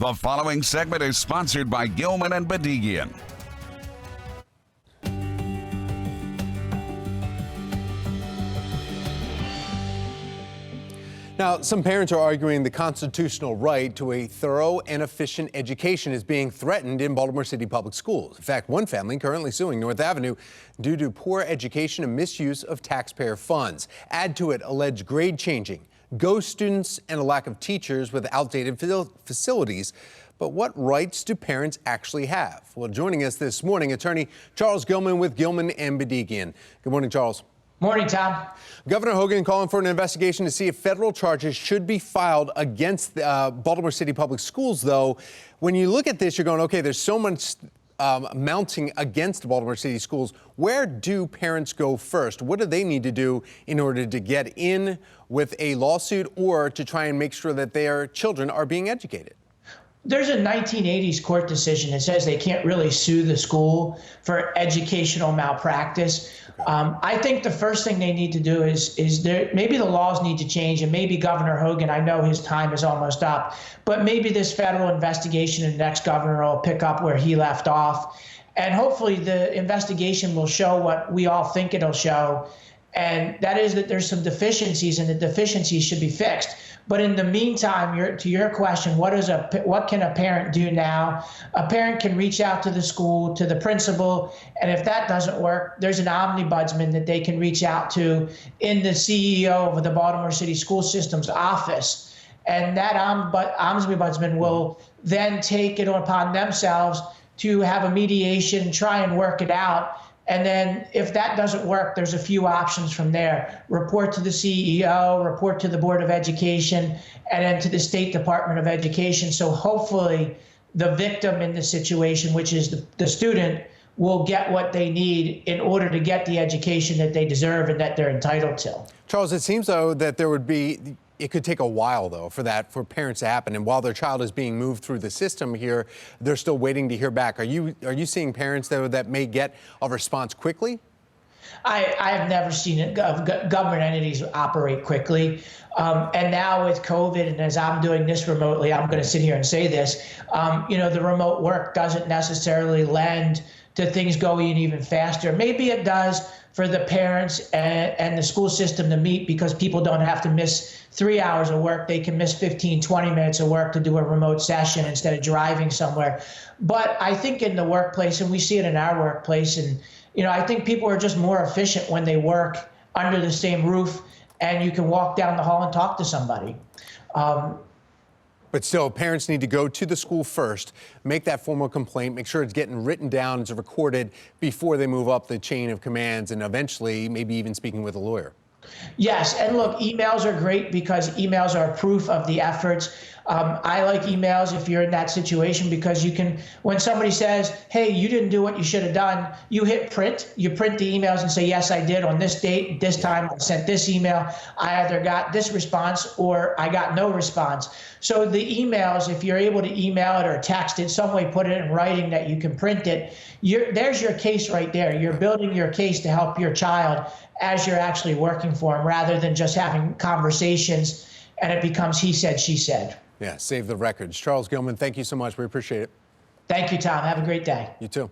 The following segment is sponsored by Gilman and Bedigian. Now, some parents are arguing the constitutional right to a thorough and efficient education is being threatened in Baltimore City Public Schools. In fact, one family currently suing North Avenue due to poor education and misuse of taxpayer funds. Add to it alleged grade changing, ghost students, and a lack of teachers with outdated facilities. But what rights do parents actually have? Well, joining us this morning, attorney Charles Gilman with Gilman and Bedigian. Good morning, Charles. Morning, Tom. Governor Hogan calling for an investigation to see if federal charges should be filed against Baltimore City Public Schools, though. When you look at this, you're going, okay, there's so much mounting against Baltimore City schools. Where do parents go first? What do they need to do in order to get in with a lawsuit or to try and make sure that their children are being educated? There's a 1980s court decision that says they can't really sue the school for educational malpractice. I think the first thing they need to do is maybe the laws need to change, and maybe Governor Hogan, I know his time is almost up, but maybe this federal investigation and the next governor will pick up where he left off. And hopefully the investigation will show what we all think it'll show. And that is that there's some deficiencies, and the deficiencies should be fixed. But in the meantime, to your question, what can a parent do now? A parent can reach out to the school, to the principal, and if that doesn't work, there's an ombudsman that they can reach out to in the CEO of the Baltimore City School System's office. And that ombudsman will then take it upon themselves to have a mediation, try and work it out. And then if that doesn't work, there's a few options from there. Report to the CEO, report to the Board of Education, and then to the State Department of Education. So hopefully the victim in the situation, which is the student, will get what they need in order to get the education that they deserve and that they're entitled to. Charles, it seems, though, that it could take a while, though, for parents to happen. And while their child is being moved through the system here, they're still waiting to hear back. Are you seeing parents, though, that may get a response quickly? I have never seen government entities operate quickly. And now with COVID, and as I'm doing this remotely, I'm going to sit here and say this, the remote work doesn't necessarily lend to things going even faster. Maybe it does for the parents and the school system to meet, because people don't have to miss 3 hours of work. They can miss 15, 20 minutes of work to do a remote session instead of driving somewhere. But I think in the workplace, and we see it in our workplace, and I think people are just more efficient when they work under the same roof and you can walk down the hall and talk to somebody. But still, parents need to go to the school first, make that formal complaint, make sure it's getting written down, it's recorded before they move up the chain of commands, and eventually maybe even speaking with a lawyer. Yes, and look, emails are great because emails are proof of the efforts. I like emails if you're in that situation, because you can, when somebody says, hey, you didn't do what you should have done, you hit print, you print the emails and say, yes, I did on this date, this time, I sent this email, I either got this response or I got no response. So the emails, if you're able to email it or text it, some way put it in writing that you can print it, there's your case right there. You're building your case to help your child as you're actually working for them, rather than just having conversations and it becomes he said, she said. Yeah, save the records. Charles Gilman, thank you so much. We appreciate it. Thank you, Tom. Have a great day. You too.